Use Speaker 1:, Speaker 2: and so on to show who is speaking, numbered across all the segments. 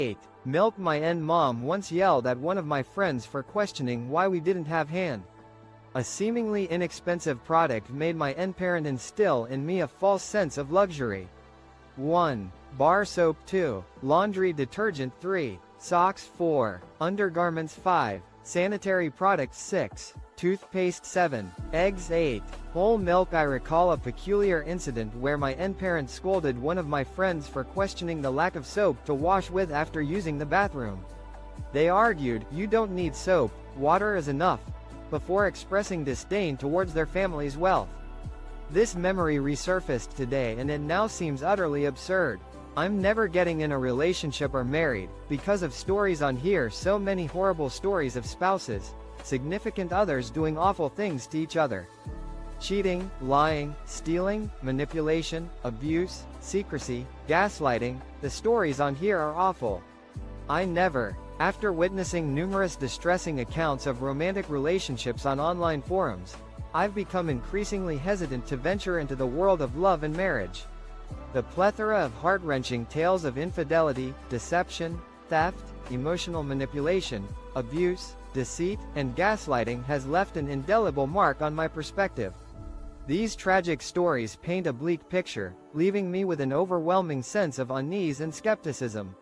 Speaker 1: 8. Milk. My mom once yelled at one of my friends for questioning why we didn't have hand. A seemingly inexpensive product made my parent instill in me a false sense of luxury. 1. Bar soap. 2. Laundry detergent. 3. Socks. 4. Undergarments. 5. Sanitary products. 6. Toothpaste. 7. Eggs. 8. Whole milk. I recall a peculiar incident where my parent scolded one of my friends for questioning the lack of soap to wash with after using the bathroom. They argued, "You don't need soap, water is enough," before expressing disdain towards their family's wealth. This memory resurfaced today and it now seems utterly absurd. I'm never getting in a relationship or married, because of stories on here. So many horrible stories of spouses, significant others doing awful things to each other. Cheating, lying, stealing, manipulation, abuse, secrecy, gaslighting, the stories on here are awful. I never. After witnessing numerous distressing accounts of romantic relationships on online forums, I've become increasingly hesitant to venture into the world of love and marriage. The plethora of heart-wrenching tales of infidelity, deception, theft, emotional manipulation, abuse, deceit, and gaslighting has left an indelible mark on my perspective. These tragic stories paint a bleak picture, leaving me with an overwhelming sense of unease and skepticism.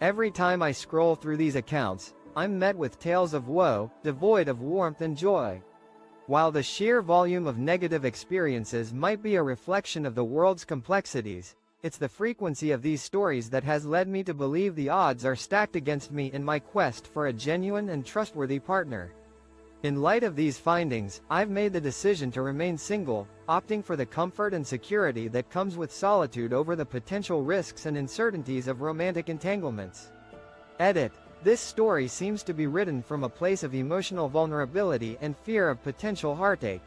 Speaker 1: Every time I scroll through these accounts, I'm met with tales of woe, devoid of warmth and joy. While the sheer volume of negative experiences might be a reflection of the world's complexities, it's the frequency of these stories that has led me to believe the odds are stacked against me in my quest for a genuine and trustworthy partner. In light of these findings, I've made the decision to remain single, opting for the comfort and security that comes with solitude over the potential risks and uncertainties of romantic entanglements. Edit. This story seems to be written from a place of emotional vulnerability and fear of potential heartache.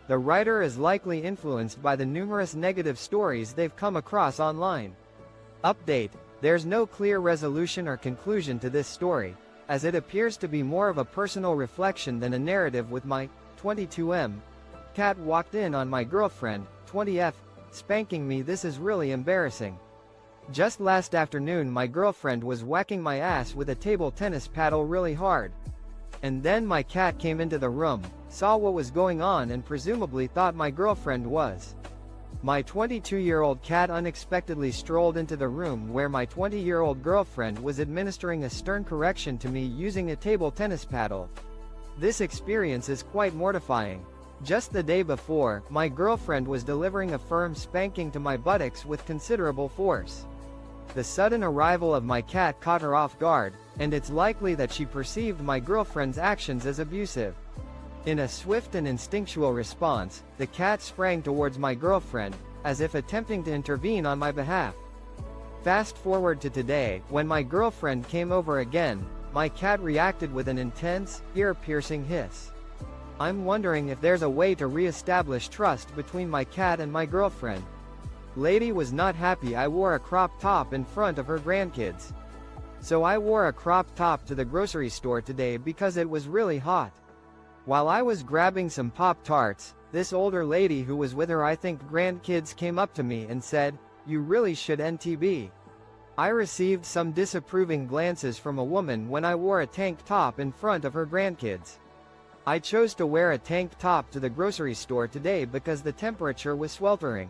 Speaker 1: The writer is likely influenced by the numerous negative stories they've come across online. Update. There's no clear resolution or conclusion to this story, as it appears to be more of a personal reflection than a narrative. With my 22M cat walked in on my girlfriend, 20F, spanking me. This is really embarrassing. Just last afternoon my girlfriend was whacking my ass with a table tennis paddle really hard. And then my cat came into the room, saw what was going on and presumably thought my girlfriend was. My 22-year-old cat unexpectedly strolled into the room where my 20-year-old girlfriend was administering a stern correction to me using a table tennis paddle. This experience is quite mortifying. Just the day before, my girlfriend was delivering a firm spanking to my buttocks with considerable force. The sudden arrival of my cat caught her off guard, and it's likely that she perceived my girlfriend's actions as abusive. In a swift and instinctual response, the cat sprang towards my girlfriend, as if attempting to intervene on my behalf. Fast forward to today, when my girlfriend came over again, my cat reacted with an intense, ear-piercing hiss. I'm wondering if there's a way to re-establish trust between my cat and my girlfriend. Lady was not happy I wore a crop top in front of her grandkids. So I wore a crop top to the grocery store today because it was really hot. While I was grabbing some Pop-Tarts, this older lady who was with her grandkids came up to me and said, "You really should NTB." I received some disapproving glances from a woman when I wore a tank top in front of her grandkids. I chose to wear a tank top to the grocery store today because the temperature was sweltering.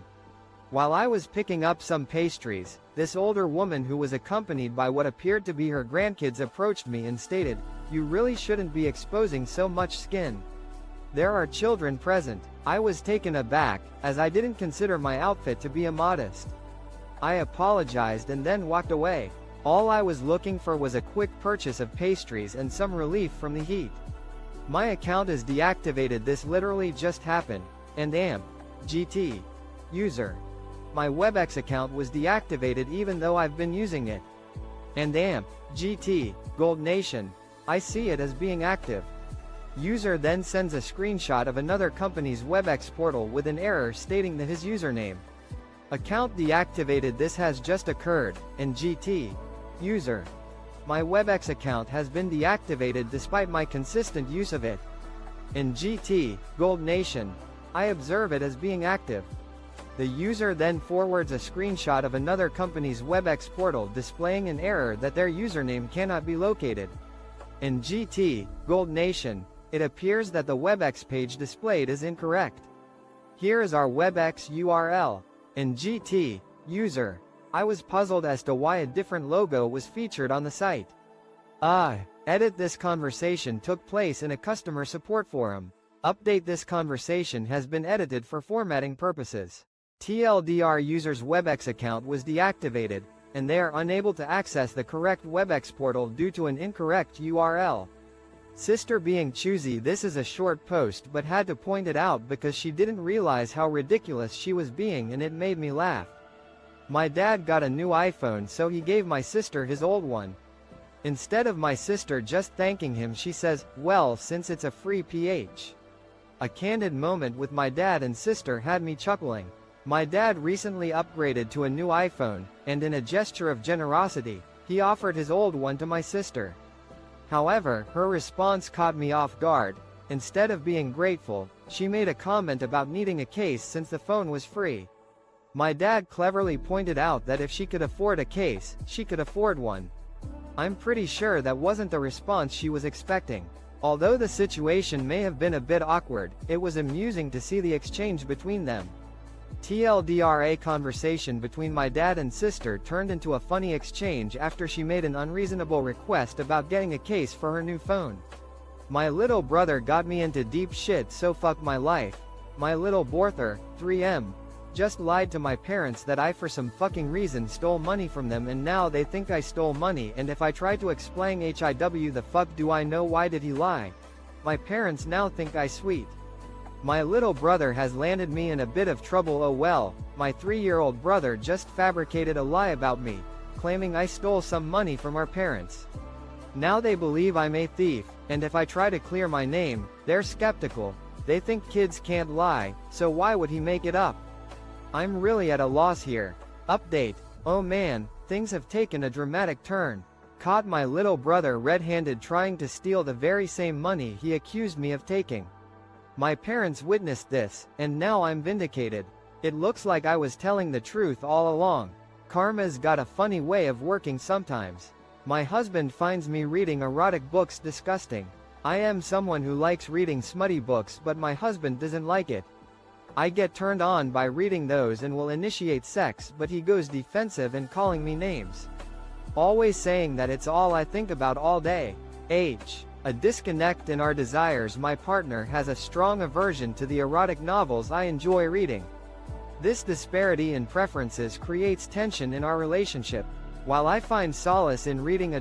Speaker 1: While I was picking up some pastries, this older woman who was accompanied by what appeared to be her grandkids approached me and stated, "You really shouldn't be exposing so much skin. There are children present." I was taken aback, as I didn't consider my outfit to be immodest. I apologized and then walked away. All I was looking for was a quick purchase of pastries and some relief from the heat. My account is deactivated. This literally just happened. And GT. User. My WebEx account was deactivated even though I've been using it. And GT. Gold Nation. I see it as being active. User then sends a screenshot of another company's WebEx portal with an error stating that his username. Account deactivated. This has just occurred. And GT. User. My WebEx account has been deactivated despite my consistent use of it. In GT, Gold Nation. I observe it as being active. The user then forwards a screenshot of another company's WebEx portal displaying an error that their username cannot be located. In GT, Gold Nation, it appears that the WebEx page displayed is incorrect. Here is our WebEx URL. In GT, user, I was puzzled as to why a different logo was featured on the site. Edit. This conversation took place in a customer support forum. Update. This conversation has been edited for formatting purposes. TLDR user's WebEx account was deactivated, and they are unable to access the correct WebEx portal due to an incorrect URL. Sister being choosy. This is a short post but had to point it out because she didn't realize how ridiculous she was being and it made me laugh. My dad got a new iPhone so he gave my sister his old one. Instead of my sister just thanking him, she says, "Well, since it's a free PH." A candid moment with my dad and sister had me chuckling. My dad recently upgraded to a new iPhone, and in a gesture of generosity, he offered his old one to my sister. However, her response caught me off guard. Instead of being grateful, she made a comment about needing a case since the phone was free. My dad cleverly pointed out that if she could afford a case, she could afford one. I'm pretty sure that wasn't the response she was expecting. Although the situation may have been a bit awkward, it was amusing to see the exchange between them. TLDR, a conversation between my dad and sister turned into a funny exchange after she made an unreasonable request about getting a case for her new phone. My little brother got me into deep shit, so fuck my life. My little brother, 3M, just lied to my parents that I for some fucking reason stole money from them, and now they think I stole money, and if I try to explain HIW, the fuck do I know, why did he lie? My parents now think I sweet. My little brother has landed me in a bit of trouble. Oh well, my 3-year-old brother just fabricated a lie about me, claiming I stole some money from our parents. Now they believe I'm a thief, and if I try to clear my name, they're skeptical. They think kids can't lie, so why would he make it up? I'm really at a loss here. Update. Oh man, things have taken a dramatic turn. Caught my little brother red-handed trying to steal the very same money he accused me of taking. My parents witnessed this, and now I'm vindicated. It looks like I was telling the truth all along. Karma's got a funny way of working sometimes. My husband finds me reading erotic books disgusting. I am someone who likes reading smutty books, but my husband doesn't like it. I get turned on by reading those and will initiate sex, but he goes defensive and calling me names. Always saying that it's all I think about all day. A disconnect in our desires. My partner has a strong aversion to the erotic novels I enjoy reading. This disparity in preferences creates tension in our relationship. While I find solace in reading